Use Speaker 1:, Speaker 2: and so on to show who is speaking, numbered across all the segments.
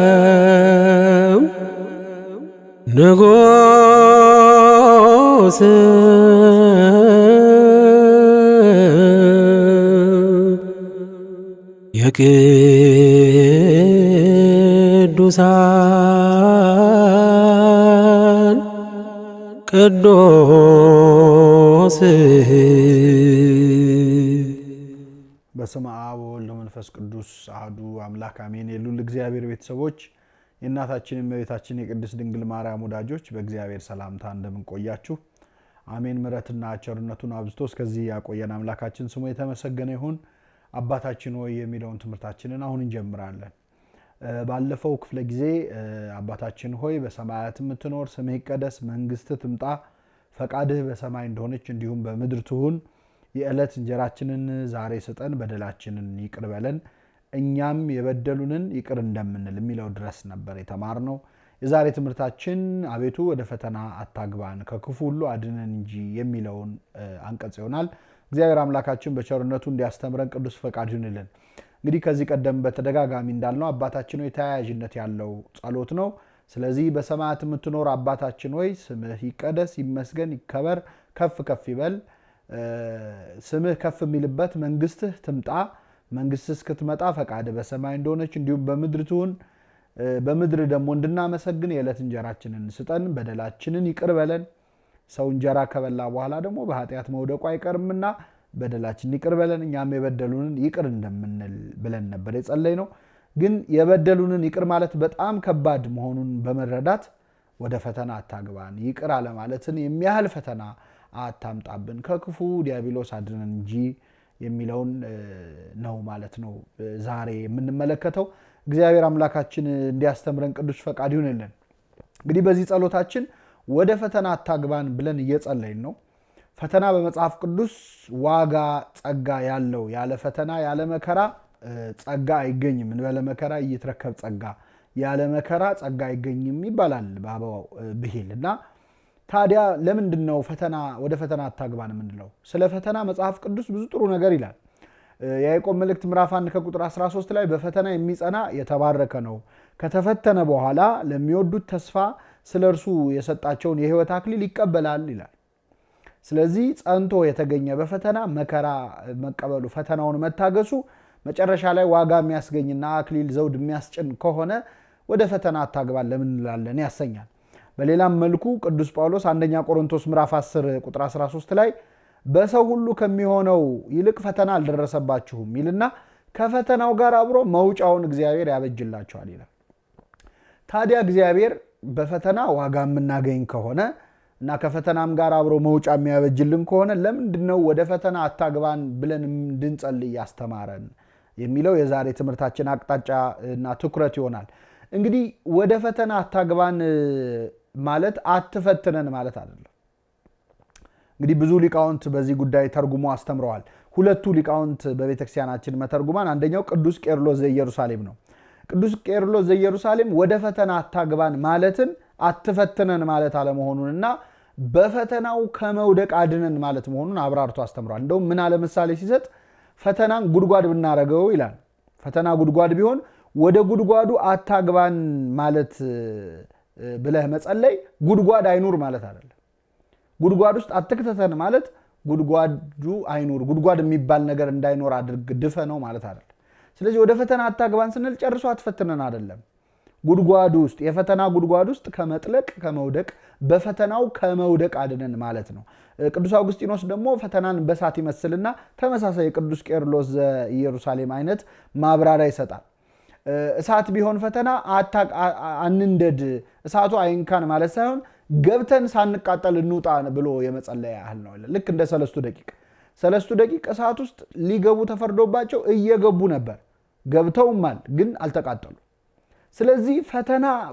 Speaker 1: የዘላለም ንጉሥ የቅዱሳን ቅዱስ
Speaker 2: በስመ አብ ወወልድ ወመንፈስ ቅዱስ አሐዱ አምላክ አሜን። የሉል እግዚአብሔር ቤተሰቦች የእናታችን የእመቤታችን የቅድስት ድንግል ማርያም ወዳጆች በእግዚአብሔር ሰላምታ እንደምን ቆያችሁ? አሜን። ምሕረትና ቸርነቱን አብዝቶ እስከዚህ ያቆየን አምላካችን ስሙ የተመሰገነ ይሁን። አባታችን ሆይ የሚለውን ትምህርታችንን አሁን እንጀምራለን። ባለፈው ክፍለ ጊዜ አባታችን ሆይ በሰማያት የምትኖር ስምህ ይቀደስ፣ መንግስትህ ትምጣ፣ ፈቃድህ በሰማይ እንደሆነች እንዲሁም በምድር ትሁን፣ የዕለት እንጀራችንን ዛሬ ስጠን፣ በደላችንን ይቅር በለን እኛም የበደሉንን ይቅር እንደምንል የሚለው ድረስ ነበር የተማርነው። የዛሬ ትምህርታችን አቤቱ ወደ ፈተና አታግባን ከክፉ ሁሉ አድነን እንጂ የሚለውን አንቀጽ ይሆናል። እግዚአብሔር አምላካችን በቸርነቱ እንዲያስተምረን ቅዱስ ፈቃድ ይሁንልን። እንግዲህ ከዚህ ቀደም በተደጋጋሚ እንዳልነው አባታችን ሆይ ተያያዥነት ያለው ጸሎት ነው። ስለዚህ በሰማያት የምትኖር አባታችን ሆይ ስምህ ይቀደስ፣ ይመስገን፣ ይከበር፣ ከፍ ከፍ ይበል። ስምህ ከፍ የሚልበት መንግስትህ ትምጣ፣ መንግስትህ እስክትመጣ ፈቃድህ በሰማይ እንደሆነች እንዲሁም በምድር ትሁን። በምድር ደግሞ እንድናመሰግን የዕለት እንጀራችንን ስጠን፣ በደላችንን ይቅር በለን። ሰው እንጀራ ከበላ በኋላ ደግሞ በኃጢአት መውደቁ አይቀርምና በደላችንን ይቅር በለን እኛም የበደሉንን ይቅር እንደምንል ብለን ነበር የጸለይነው። ግን የበደሉንን ይቅር ማለት በጣም ከባድ መሆኑን በመረዳት ወደ ፈተና አታግባን፣ ይቅር አለማለትን የሚያህል ፈተና አታምጣብን፣ ከክፉ ዲያብሎስ አድነን እንጂ የሚለውን ነው ማለት ነው ዛሬ የምንመለከተው። እግዚአብሔር አምላካችን እንዲያስተምረን ቅዱስ ፈቃድ ይሁንልን። እንግዲህ በዚህ ጸሎታችን ወደ ፈተና አታግባን ብለን እየጸለይን ነው። ፈተና በመጽሐፍ ቅዱስ ዋጋ ጸጋ ያለው፣ ያለ ፈተና ያለ መከራ ጸጋ አይገኝም። እንበለ መከራ እይትረከብ ጸጋ፣ ያለ መከራ ጸጋ አይገኝም ይባላል በአበው ብሂል። እና ታዲያ ለምንድን ነው ወደ ፈተና አታግባን የምንለው? ስለ ፈተና መጽሐፍ ቅዱስ ብዙ ጥሩ ነገር ይላል። የያዕቆብ መልእክት ምዕራፍ 1 ከቁጥር 13 ላይ በፈተና የሚጸና የተባረከ ነው፣ ከተፈተነ በኋላ ለሚወዱት ተስፋ ስለ እርሱ የሰጣቸውን የሕይወት አክሊል ይቀበላል ይላል። ስለዚህ ጸንቶ የተገኘ በፈተና መከራ መቀበሉ፣ ፈተናውን መታገሱ መጨረሻ ላይ ዋጋ የሚያስገኝና አክሊል ዘውድ የሚያስጭን ከሆነ ወደ ፈተና አታግባን ለምን እንላለን ያሰኛል። በሌላም መልኩ ቅዱስ ጳውሎስ አንደኛ ቆሮንቶስ ምዕራፍ 10 ቁጥር 13 ላይ በሰው ሁሉ ከሚሆነው ይልቅ ፈተና አልደረሰባችሁም ይልና ከፈተናው ጋር አብሮ መውጫውን እግዚአብሔር ያበጅላቸዋል ይላል። ታዲያ እግዚአብሔር በፈተና ዋጋ የምናገኝ ከሆነ እና ከፈተናም ጋር አብሮ መውጫ የሚያበጅልን ከሆነ ለምንድነው ወደ ፈተና አታግባን ብለን እንድንጸልይ ያስተማረን የሚለው የዛሬ ትምህርታችን አቅጣጫ እና ትኩረት ይሆናል። እንግዲህ ወደ ፈተና አታግባን ማለት አትፈትነን ማለት አይደለም። እንግዲህ ብዙ ሊቃውንት በዚህ ጉዳይ ተርጉሞ አስተምረዋል። ሁለቱ ሊቃውንት በቤተክርስቲያናችን መተርጉማን፣ አንደኛው ቅዱስ ቄርሎስ ዘኢየሩሳሌም ነው። ቅዱስ ቄርሎስ ዘኢየሩሳሌም ወደ ፈተና አታግባን ማለትን አትፈትነን ማለት አለመሆኑንና በፈተናው ከመውደቅ አድነን ማለት መሆኑን አብራርቶ አስተምሯል። እንደውም ምን አለ ምሳሌ ሲሰጥ ፈተናን ጉድጓድ ብናረገው ይላል። ፈተና ጉድጓድ ቢሆን ወደ ጉድጓዱ አታግባን ማለት ብለህ መጸለይ ጉድጓድ አይኑር ማለት አይደለም። ጉድጓድ ውስጥ አትክተተን ማለት ጉድጓዱ አይኑር፣ ጉድጓድ የሚባል ነገር እንዳይኖር አድርግ ድፈነው ማለት አይደለም። ስለዚህ ወደ ፈተና አታግባን ስንል ጨርሶ አትፈትነን አይደለም። ጉድጓዱ ውስጥ የፈተና ጉድጓድ ውስጥ ከመጥለቅ ከመውደቅ በፈተናው ከመውደቅ አድነን ማለት ነው። ቅዱስ አውግስጢኖስ ደግሞ ፈተናን በእሳት ይመስልና ተመሳሳይ የቅዱስ ቄርሎስ ዘኢየሩሳሌም አይነት ማብራሪያ ይሰጣል። እሳት ቢሆን ፈተና አንንደድ፣ እሳቱ አይንካን ማለት ሳይሆን ገብተን ሳንቃጠል እንውጣ ብሎ የመጸለያ ያህል ነው። ልክ እንደ ሰለስቱ ደቂቅ እሳት ውስጥ ሊገቡ ተፈርዶባቸው እየገቡ ነበር፣ ገብተውማል ግን አልተቃጠሉ። ስለዚህ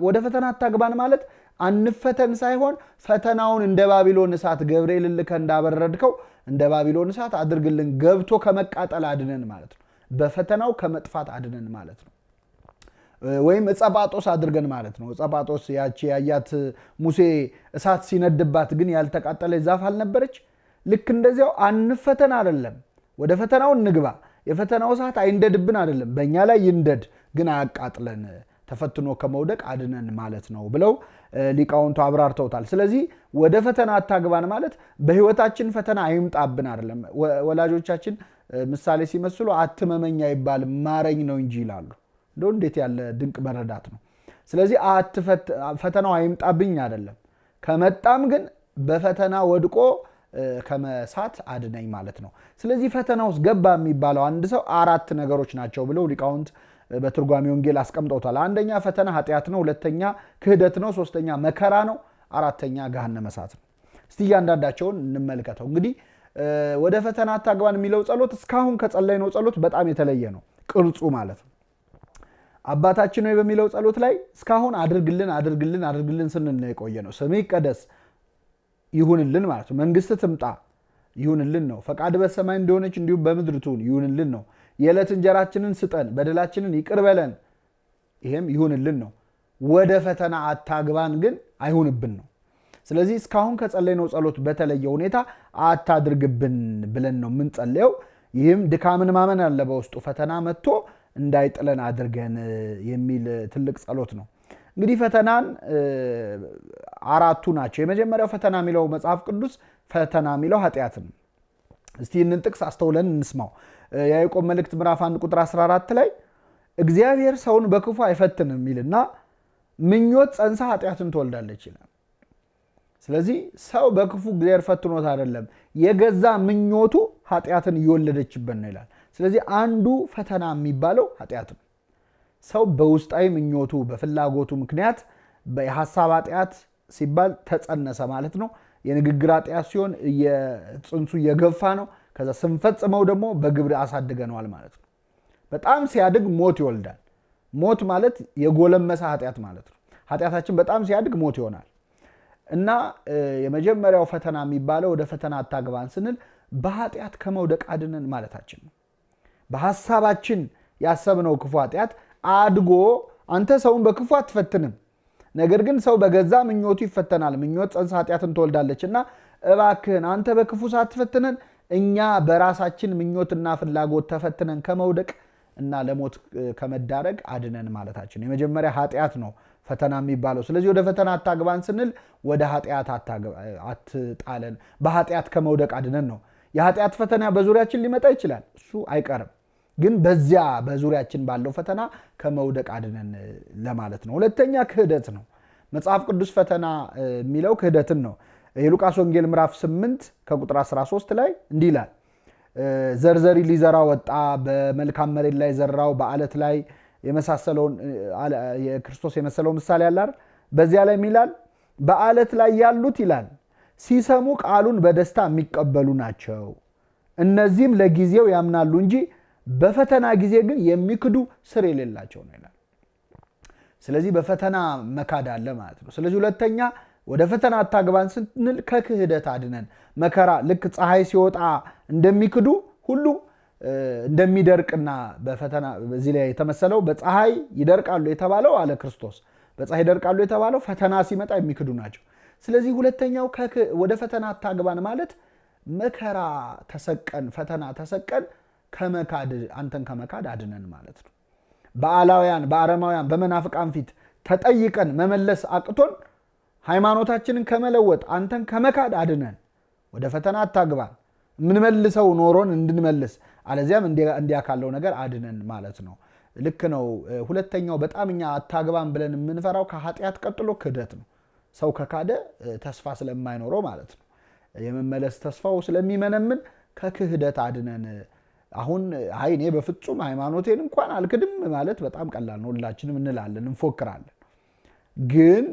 Speaker 2: ወደ ፈተና አታግባን ማለት አንፈተን ሳይሆን ፈተናውን እንደ ባቢሎን እሳት ገብርኤል ልከ እንዳበረድከው እንደ ባቢሎን እሳት አድርግልን፣ ገብቶ ከመቃጠል አድነን ማለት ነው። በፈተናው ከመጥፋት አድነን ማለት ነው። ወይም እጸጳጦስ አድርገን ማለት ነው። እጸጳጦስ ያቺ ያያት ሙሴ እሳት ሲነድባት ግን ያልተቃጠለች ዛፍ አልነበረች? ልክ እንደዚያው አንፈተን አይደለም፣ ወደ ፈተናው እንግባ፣ የፈተናው ሰዓት አይንደድብን አይደለም፣ በእኛ ላይ ይንደድ ግን አያቃጥለን፣ ተፈትኖ ከመውደቅ አድነን ማለት ነው ብለው ሊቃውንቱ አብራርተውታል። ስለዚህ ወደ ፈተና አታግባን ማለት በህይወታችን ፈተና አይምጣብን አይደለም። ወላጆቻችን ምሳሌ ሲመስሉ አትመመኝ አይባልም ማረኝ ነው እንጂ ይላሉ። እንደው እንዴት ያለ ድንቅ መረዳት ነው። ስለዚህ ፈተናው አይምጣብኝ አይደለም፣ ከመጣም ግን በፈተና ወድቆ ከመሳት አድነኝ ማለት ነው። ስለዚህ ፈተና ውስጥ ገባ የሚባለው አንድ ሰው 4 ነገሮች ናቸው ብለው ሊቃውንት በትርጓሜ ወንጌል አስቀምጠውታል። አንደኛ ፈተና ኃጢአት ነው፣ ሁለተኛ ክህደት ነው፣ ሶስተኛ መከራ ነው፣ አራተኛ ገሃነመ እሳት ነው። እስቲ እያንዳንዳቸውን እንመልከተው። እንግዲህ ወደ ፈተና አታግባን የሚለው ጸሎት እስካሁን ከጸለይነው ጸሎት በጣም የተለየ ነው ቅርጹ ማለት ነው። አባታችን ሆይ በሚለው ጸሎት ላይ እስካሁን አድርግልን አድርግልን አድርግልን ስንል ነው የቆየ ነው። ስምህ ይቀደስ ይሁንልን ማለት ነው። መንግስት ትምጣ ይሁንልን ነው። ፈቃድ በሰማይ እንደሆነች እንዲሁም በምድር ትሁን ይሁንልን ነው። የዕለት እንጀራችንን ስጠን፣ በደላችንን ይቅር በለን፣ ይሄም ይሁንልን ነው። ወደ ፈተና አታግባን ግን አይሁንብን ነው። ስለዚህ እስካሁን ከጸለይነው ጸሎት በተለየ ሁኔታ አታድርግብን ብለን ነው የምንጸልየው። ይህም ድካምን ማመን አለ በውስጡ ፈተና መጥቶ እንዳይጥለን አድርገን የሚል ትልቅ ጸሎት ነው። እንግዲህ ፈተናን 4ቱ ናቸው። የመጀመሪያው ፈተና የሚለው መጽሐፍ ቅዱስ ፈተና የሚለው ኃጢአትን። እስቲ ይህንን ጥቅስ አስተውለን እንስማው። የያዕቆብ መልእክት ምዕራፍ 1 ቁጥር 14 ላይ እግዚአብሔር ሰውን በክፉ አይፈትንም የሚልና ምኞት ጸንሳ ኃጢአትን ትወልዳለች ይላል። ስለዚህ ሰው በክፉ እግዚአብሔር ፈትኖት አይደለም፣ የገዛ ምኞቱ ኃጢአትን እየወለደችበት ነው ይላል። ስለዚህ አንዱ ፈተና የሚባለው ኃጢአት ነው። ሰው በውስጣዊ ምኞቱ በፍላጎቱ ምክንያት የሐሳብ ኃጢአት ሲባል ተጸነሰ ማለት ነው። የንግግር ኃጢአት ሲሆን ጽንሱ እየገፋ ነው። ከዛ ስንፈጽመው ደግሞ በግብር አሳድገነዋል ማለት ነው። በጣም ሲያድግ ሞት ይወልዳል። ሞት ማለት የጎለመሰ ኃጢአት ማለት ነው። ኃጢአታችን በጣም ሲያድግ ሞት ይሆናል እና የመጀመሪያው ፈተና የሚባለው ወደ ፈተና አታግባን ስንል በኃጢአት ከመውደቅ አድነን ማለታችን ነው። በሐሳባችን ያሰብነው ክፉ ኃጢአት አድጎ አንተ ሰውን በክፉ አትፈትንም፣ ነገር ግን ሰው በገዛ ምኞቱ ይፈተናል። ምኞት ጸንሳ ኃጢአትን ትወልዳለች እና እባክህን አንተ በክፉ ሳትፈትነን እኛ በራሳችን ምኞትና ፍላጎት ተፈትነን ከመውደቅ እና ለሞት ከመዳረግ አድነን ማለታችን የመጀመሪያ ኃጢአት ነው ፈተና የሚባለው። ስለዚህ ወደ ፈተና አታግባን ስንል ወደ ኃጢአት አትጣለን፣ በኃጢአት ከመውደቅ አድነን ነው። የኃጢአት ፈተና በዙሪያችን ሊመጣ ይችላል፣ እሱ አይቀርም። ግን በዚያ በዙሪያችን ባለው ፈተና ከመውደቅ አድነን ለማለት ነው። ሁለተኛ ክህደት ነው። መጽሐፍ ቅዱስ ፈተና የሚለው ክህደትን ነው። የሉቃስ ወንጌል ምዕራፍ 8 ከቁጥር 13 ላይ እንዲህ ይላል፣ ዘርዘሪ ሊዘራ ወጣ፣ በመልካም መሬት ላይ ዘራው፣ በአለት ላይ የመሳሰለውን የክርስቶስ የመሰለው ምሳሌ ያለ አይደል? በዚያ ላይ ይላል በአለት ላይ ያሉት ይላል ሲሰሙ ቃሉን በደስታ የሚቀበሉ ናቸው። እነዚህም ለጊዜው ያምናሉ እንጂ በፈተና ጊዜ ግን የሚክዱ ስር የሌላቸው ነው ይላል። ስለዚህ በፈተና መካድ አለ ማለት ነው። ስለዚህ ሁለተኛ ወደ ፈተና አታግባን ስንል ከክህደት አድነን። መከራ ልክ ፀሐይ ሲወጣ እንደሚክዱ ሁሉ እንደሚደርቅና በፈተና በዚህ ላይ የተመሰለው በፀሐይ ይደርቃሉ የተባለው አለ ክርስቶስ። በፀሐይ ይደርቃሉ የተባለው ፈተና ሲመጣ የሚክዱ ናቸው። ስለዚህ ሁለተኛው ወደ ፈተና አታግባን ማለት መከራ ተሰቀን ፈተና ተሰቀን ከመካድ አንተን ከመካድ አድነን ማለት ነው። በአላውያን በአረማውያን በመናፍቃን ፊት ተጠይቀን መመለስ አቅቶን ሃይማኖታችንን ከመለወጥ አንተን ከመካድ አድነን። ወደ ፈተና አታግባን የምንመልሰው ኖሮን እንድንመልስ አለዚያም እንዲያ ካለው ነገር አድነን ማለት ነው። ልክ ነው። ሁለተኛው በጣም እኛ አታግባን ብለን የምንፈራው ከኃጢአት ቀጥሎ ክህደት ነው። ሰው ከካደ ተስፋ ስለማይኖረው ማለት ነው። የመመለስ ተስፋው ስለሚመነምን ከክህደት አድነን። አሁን እኔ በፍጹም ሃይማኖቴን እንኳን አልክድም ማለት በጣም ቀላል ነው። ሁላችንም እንላለን፣ እንፎክራለን። ግን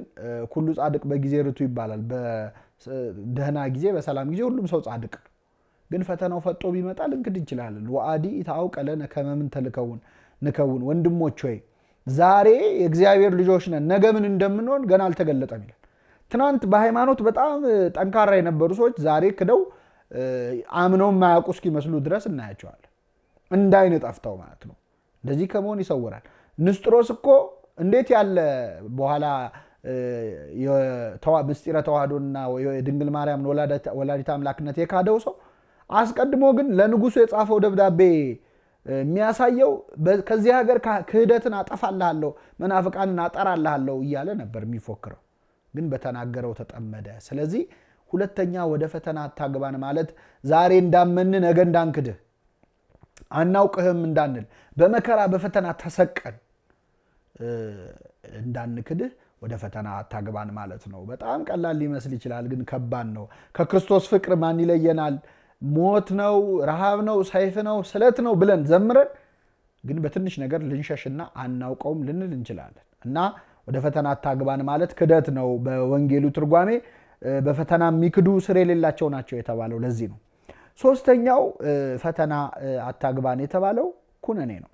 Speaker 2: ሁሉ ጻድቅ በጊዜ ርቱ ይባላል። በደህና ጊዜ በሰላም ጊዜ ሁሉም ሰው ጻድቅ። ግን ፈተናው ፈጦ ቢመጣ ልንክድ እንችላለን። ወአዲ ታውቀ ለነ ከመ ምንተ ንከውን። ወንድሞች ሆይ ዛሬ የእግዚአብሔር ልጆች ነን፣ ነገ ምን እንደምንሆን ገና አልተገለጠም ይላል። ትናንት በሃይማኖት በጣም ጠንካራ የነበሩ ሰዎች ዛሬ ክደው አምነው የማያውቁ እስኪመስሉ ድረስ እናያቸዋለን። እንዳይን ጠፍተው ማለት ነው። እንደዚህ ከመሆን ይሰውራል። ንስጥሮስ እኮ እንዴት ያለ በኋላ ምስጢረ ተዋህዶና የድንግል ማርያም ወላዲተ አምላክነት የካደው ሰው አስቀድሞ ግን ለንጉሱ የጻፈው ደብዳቤ የሚያሳየው ከዚህ ሀገር ክህደትን አጠፋልሃለሁ፣ መናፍቃንን አጠራልሃለሁ እያለ ነበር የሚፎክረው። ግን በተናገረው ተጠመደ። ስለዚህ ሁለተኛ ወደ ፈተና አታግባን ማለት ዛሬ እንዳመን ነገ እንዳንክድህ፣ አናውቅህም እንዳንል፣ በመከራ በፈተና ተሰቀን እንዳንክድህ ወደ ፈተና አታግባን ማለት ነው። በጣም ቀላል ሊመስል ይችላል፣ ግን ከባድ ነው። ከክርስቶስ ፍቅር ማን ይለየናል? ሞት ነው፣ ረሃብ ነው፣ ሰይፍ ነው፣ ስለት ነው ብለን ዘምረን ግን በትንሽ ነገር ልንሸሽና አናውቀውም ልንል እንችላለን። እና ወደ ፈተና አታግባን ማለት ክደት ነው። በወንጌሉ ትርጓሜ በፈተና የሚክዱ ስር የሌላቸው ናቸው የተባለው ለዚህ ነው። ሶስተኛው ፈተና አታግባን የተባለው ኩነኔ ነው፣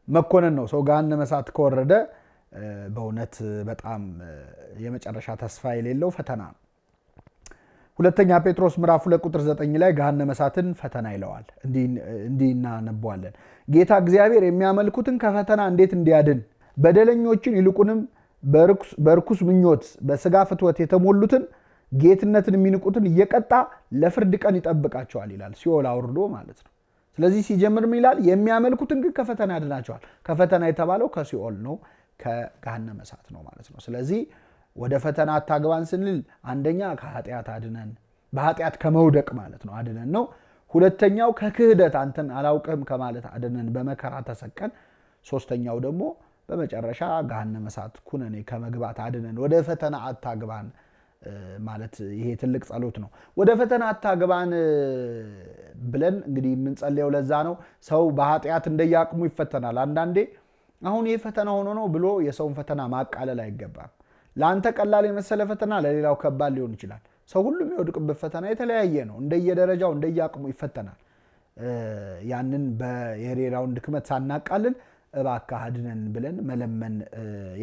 Speaker 2: መኮነን ነው። ሰው ገሃነመ እሳት ከወረደ በእውነት በጣም የመጨረሻ ተስፋ የሌለው ፈተና ነው። ሁለተኛ ጴጥሮስ ምዕራፍ 2 ቁጥር 9 ላይ ገሃነመ እሳትን ፈተና ይለዋል። እንዲህ እናነባዋለን። ጌታ እግዚአብሔር የሚያመልኩትን ከፈተና እንዴት እንዲያድን በደለኞችን ይልቁንም በርኩስ ምኞት በስጋ ፍትወት የተሞሉትን ጌትነትን የሚንቁትን እየቀጣ ለፍርድ ቀን ይጠብቃቸዋል ይላል። ሲኦል አውርዶ ማለት ነው። ስለዚህ ሲጀምር ምን ይላል? የሚያመልኩትን ግን ከፈተና ያድናቸዋል። ከፈተና የተባለው ከሲኦል ነው፣ ከገሃነመ እሳት ነው ማለት ነው። ስለዚህ ወደ ፈተና አታግባን ስንል አንደኛ ከኃጢአት አድነን፣ በኃጢአት ከመውደቅ ማለት ነው አድነን ነው። ሁለተኛው ከክህደት አንተን አላውቅህም ከማለት አድነን፣ በመከራ ተሰቀን። ሶስተኛው ደግሞ በመጨረሻ ገሃነመ እሳት ኩነኔ ከመግባት አድነን። ወደ ፈተና አታግባን ማለት ይሄ ትልቅ ጸሎት ነው። ወደ ፈተና አታግባን ብለን እንግዲህ የምንጸልየው ለዛ ነው። ሰው በኃጢአት እንደያቅሙ ይፈተናል። አንዳንዴ አሁን ይህ ፈተና ሆኖ ነው ብሎ የሰውን ፈተና ማቃለል አይገባም። ለአንተ ቀላል የመሰለ ፈተና ለሌላው ከባድ ሊሆን ይችላል። ሰው ሁሉ የሚወድቅበት ፈተና የተለያየ ነው። እንደየደረጃው እንደያቅሙ ይፈተናል። ያንን የሌላውን ድክመት ሳናቃልል እባክህ አድነን ብለን መለመን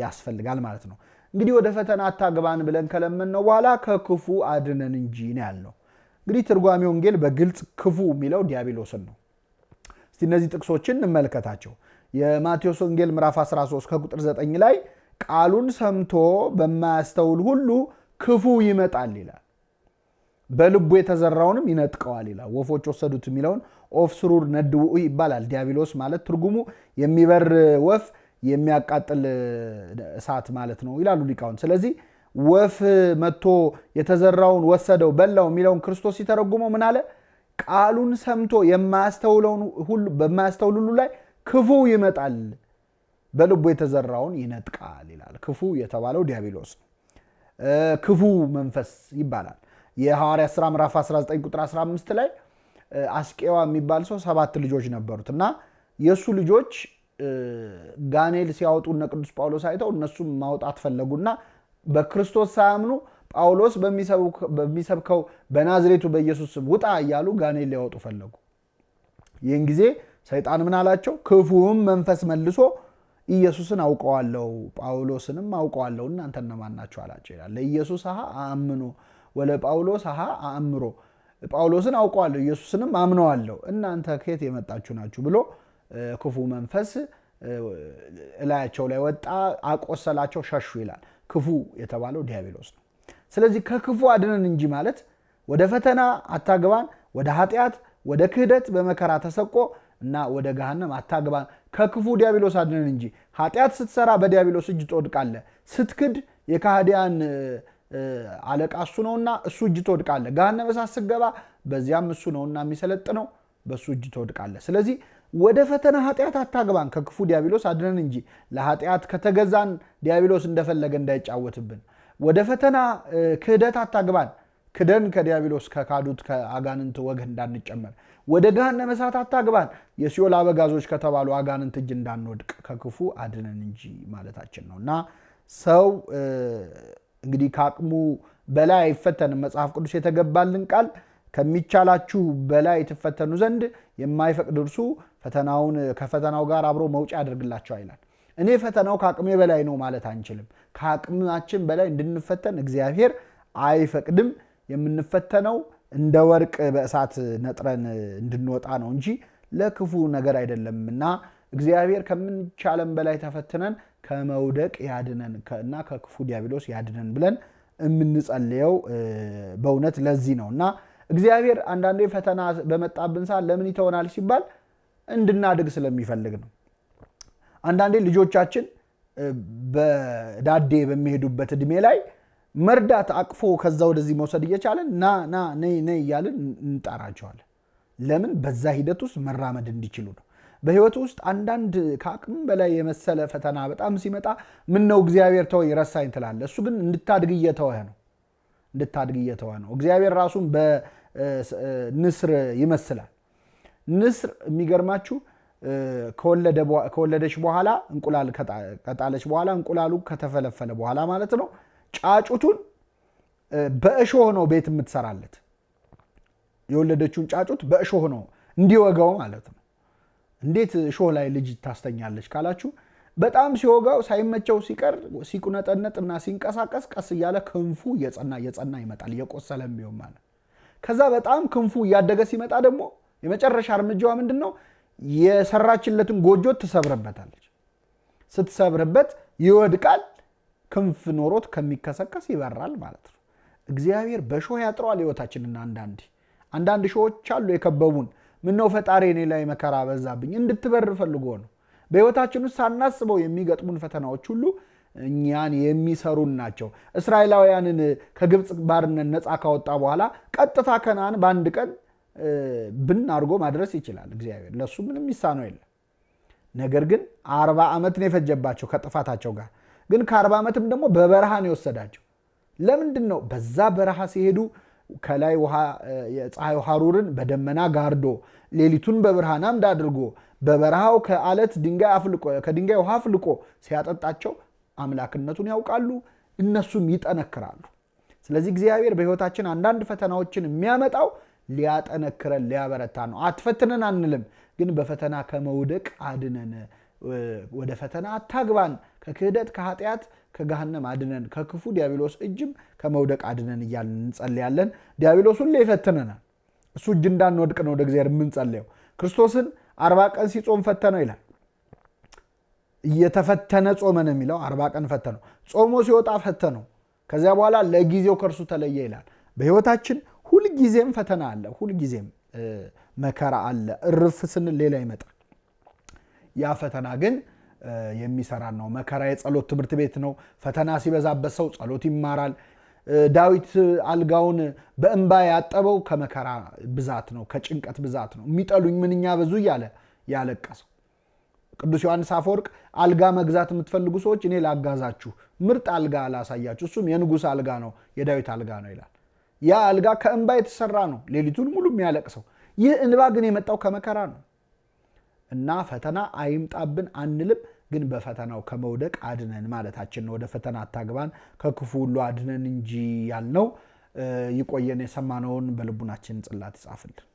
Speaker 2: ያስፈልጋል ማለት ነው። እንግዲህ ወደ ፈተና አታግባን ብለን ከለመን ነው በኋላ ከክፉ አድነን እንጂ ነው ያልነው። እንግዲህ ትርጓሜ ወንጌል በግልጽ ክፉ የሚለው ዲያብሎስን ነው። እስቲ እነዚህ ጥቅሶችን እንመልከታቸው። የማቴዎስ ወንጌል ምዕራፍ 13 ከቁጥር 9 ላይ ቃሉን ሰምቶ በማያስተውል ሁሉ ክፉ ይመጣል ይላል፣ በልቡ የተዘራውንም ይነጥቀዋል ይላል። ወፎች ወሰዱት የሚለውን ኦፍ ስሩር ነድው ይባላል። ዲያብሎስ ማለት ትርጉሙ የሚበር ወፍ፣ የሚያቃጥል እሳት ማለት ነው ይላሉ ሊቃውንት። ስለዚህ ወፍ መጥቶ የተዘራውን ወሰደው በላው የሚለውን ክርስቶስ ሲተረጉመው ምን አለ? ቃሉን ሰምቶ በማያስተውል ሁሉ ላይ ክፉ ይመጣል፣ በልቡ የተዘራውን ይነጥቃል ይላል። ክፉ የተባለው ዲያብሎስ ነው። ክፉ መንፈስ ይባላል። የሐዋርያት ሥራ ምዕራፍ 19 ቁጥር 15 ላይ አስቄዋ የሚባል ሰው 7 ልጆች ነበሩት እና የእሱ ልጆች ጋኔል ሲያወጡ እነ ቅዱስ ጳውሎስ አይተው እነሱም ማውጣት ፈለጉና በክርስቶስ ሳያምኑ ጳውሎስ በሚሰብከው በናዝሬቱ በኢየሱስ ስም ውጣ እያሉ ጋኔል ሊያወጡ ፈለጉ። ይህን ጊዜ ሰይጣን ምን አላቸው? ክፉም መንፈስ መልሶ ኢየሱስን አውቀዋለሁ ጳውሎስንም አውቀዋለሁ እናንተ እነማን ናችሁ አላቸው ይላል። ለኢየሱስ አምኑ ወለ ጳውሎስ አእምሮ፣ ጳውሎስን አውቀዋለሁ ኢየሱስንም አምነዋለሁ እናንተ ከየት የመጣችሁ ናችሁ ብሎ ክፉ መንፈስ እላያቸው ላይ ወጣ፣ አቆሰላቸው፣ ሸሹ ይላል። ክፉ የተባለው ዲያብሎስ ነው። ስለዚህ ከክፉ አድነን እንጂ ማለት ወደ ፈተና አታግባን፣ ወደ ኃጢአት፣ ወደ ክህደት በመከራ ተሰቆ እና ወደ ገሃነም አታግባን፣ ከክፉ ዲያብሎስ አድነን እንጂ። ኃጢአት ስትሰራ በዲያብሎስ እጅ ትወድቃለህ። ስትክድ የካህዲያን አለቃ እሱ ነውና እሱ እጅ ትወድቃለህ። ገሃነመ እሳት ስትገባ በዚያም እሱ ነውና የሚሰለጥነው በሱ እጅ ትወድቃለህ። ስለዚህ ወደ ፈተና ኃጢአት አታግባን፣ ከክፉ ዲያብሎስ አድነን እንጂ። ለኃጢአት ከተገዛን ዲያብሎስ እንደፈለገ እንዳይጫወትብን። ወደ ፈተና ክህደት አታግባን፣ ክደን ከዲያብሎስ ከካዱት ከአጋንንት ወግ እንዳንጨመር። ወደ ገሃነመ እሳት አታግባን፣ የሲኦል አበጋዞች ከተባሉ አጋንንት እጅ እንዳንወድቅ ከክፉ አድነን እንጂ ማለታችን ነው። እና ሰው እንግዲህ ከአቅሙ በላይ አይፈተንም። መጽሐፍ ቅዱስ የተገባልን ቃል ከሚቻላችሁ በላይ ትፈተኑ ዘንድ የማይፈቅድ እርሱ ከፈተናው ጋር አብሮ መውጫ ያደርግላቸዋል ይላል። እኔ ፈተናው ከአቅሜ በላይ ነው ማለት አንችልም። ከአቅማችን በላይ እንድንፈተን እግዚአብሔር አይፈቅድም። የምንፈተነው እንደ ወርቅ በእሳት ነጥረን እንድንወጣ ነው እንጂ ለክፉ ነገር አይደለም። እና እግዚአብሔር ከምንቻለን በላይ ተፈትነን ከመውደቅ ያድነን እና ከክፉ ዲያብሎስ ያድነን ብለን የምንጸልየው በእውነት ለዚህ ነውና እግዚአብሔር አንዳንዴ ፈተና በመጣብን ሰዓት ለምን ይተወናል ሲባል እንድናድግ ስለሚፈልግ ነው። አንዳንዴ ልጆቻችን በዳዴ በሚሄዱበት እድሜ ላይ መርዳት አቅፎ ከዛ ወደዚህ መውሰድ እየቻለን ና ነይ እያልን እንጣራቸዋለን። ለምን? በዛ ሂደት ውስጥ መራመድ እንዲችሉ ነው። በህይወት ውስጥ አንዳንድ ከአቅም በላይ የመሰለ ፈተና በጣም ሲመጣ ምን ነው እግዚአብሔር ተው ይረሳኝ ትላለህ። እሱ ግን እንድታድግ እየተወህ ነው። እግዚአብሔር ራሱን በንስር ይመስላል። ንስር የሚገርማችሁ ከወለደች በኋላ እንቁላል ከጣለች በኋላ እንቁላሉ ከተፈለፈለ በኋላ ማለት ነው ጫጩቱን በእሾህ ነው ቤት የምትሰራለት። የወለደችውን ጫጩት በእሾህ ነው እንዲወጋው ማለት ነው። እንዴት እሾህ ላይ ልጅ ታስተኛለች ካላችሁ በጣም ሲወጋው ሳይመቸው ሲቀር ሲቁነጠነጥና ሲንቀሳቀስ ቀስ እያለ ክንፉ እየጸና ይመጣል፣ እየቆሰለም ቢሆን ማለት። ከዛ በጣም ክንፉ እያደገ ሲመጣ ደግሞ የመጨረሻ እርምጃዋ ምንድነው? የሰራችለትን ጎጆ ትሰብርበታለች። ስትሰብርበት ይወድቃል። ክንፍ ኖሮት ከሚከሰከስ ይበራል ማለት ነው። እግዚአብሔር በሾህ ያጥረዋል ህይወታችንና አንዳንድ ሾዎች አሉ የከበቡን። ምነው ፈጣሪ እኔ ላይ መከራ በዛብኝ እንድትበር ፈልጎ ነው። በህይወታችን ውስጥ ሳናስበው የሚገጥሙን ፈተናዎች ሁሉ እኛን የሚሰሩን ናቸው። እስራኤላውያንን ከግብፅ ባርነት ነፃ ካወጣ በኋላ ቀጥታ ከነዓን በአንድ ቀን ብን አድርጎ ማድረስ ይችላል እግዚአብሔር። ለሱ ምንም ይሳነው የለም። ነገር ግን 40 ዓመት ነው የፈጀባቸው ከጥፋታቸው ጋር። ግን ከ40 ዓመትም ደግሞ በበረሃ ነው የወሰዳቸው። ለምንድን ነው? በዛ በረሃ ሲሄዱ ከላይ የፀሐይ ሐሩርን በደመና ጋርዶ ሌሊቱን በብርሃን አምድ አድርጎ በበረሃው ከአለት ከድንጋይ ውሃ አፍልቆ ሲያጠጣቸው አምላክነቱን ያውቃሉ፣ እነሱም ይጠነክራሉ። ስለዚህ እግዚአብሔር በህይወታችን አንዳንድ ፈተናዎችን የሚያመጣው ሊያጠነክረን ሊያበረታ ነው። አትፈትነን አንልም፣ ግን በፈተና ከመውደቅ አድነን፣ ወደ ፈተና አታግባን፣ ከክህደት ከኃጢአት ከገሃነም አድነን፣ ከክፉ ዲያብሎስ እጅም ከመውደቅ አድነን እያልን እንጸልያለን። ዲያብሎስ ሁሌ ይፈትነናል። እሱ እጅ እንዳንወድቅ ነው ወደ እግዚአብሔር የምንጸልየው። ክርስቶስን 40 ቀን ሲጾም ፈተነው ይላል። እየተፈተነ ጾመ ነው የሚለው። 40 ቀን ፈተነው፣ ጾሞ ሲወጣ ፈተነው። ከዚያ በኋላ ለጊዜው ከእርሱ ተለየ ይላል። በህይወታችን ሁልጊዜም ፈተና አለ፣ ሁልጊዜም መከራ አለ። እርፍ ስንል ሌላ ይመጣል። ያ ፈተና ግን የሚሰራን ነው። መከራ የጸሎት ትምህርት ቤት ነው። ፈተና ሲበዛበት ሰው ጸሎት ይማራል። ዳዊት አልጋውን በእንባ ያጠበው ከመከራ ብዛት ነው፣ ከጭንቀት ብዛት ነው። የሚጠሉኝ ምንኛ ብዙ እያለ ያለቀሰው። ቅዱስ ዮሐንስ አፈወርቅ አልጋ መግዛት የምትፈልጉ ሰዎች እኔ ላጋዛችሁ፣ ምርጥ አልጋ ላሳያችሁ፣ እሱም የንጉሥ አልጋ ነው፣ የዳዊት አልጋ ነው ይላል። ያ አልጋ ከእንባ የተሰራ ነው፣ ሌሊቱን ሙሉ የሚያለቅሰው። ይህ እንባ ግን የመጣው ከመከራ ነው። እና ፈተና አይምጣብን አንልም፣ ግን በፈተናው ከመውደቅ አድነን ማለታችን ነው። ወደ ፈተና አታግባን ከክፉ ሁሉ አድነን እንጂ ያልነው። ይቆየን። የሰማነውን በልቡናችን ጽላት ይጻፍልን።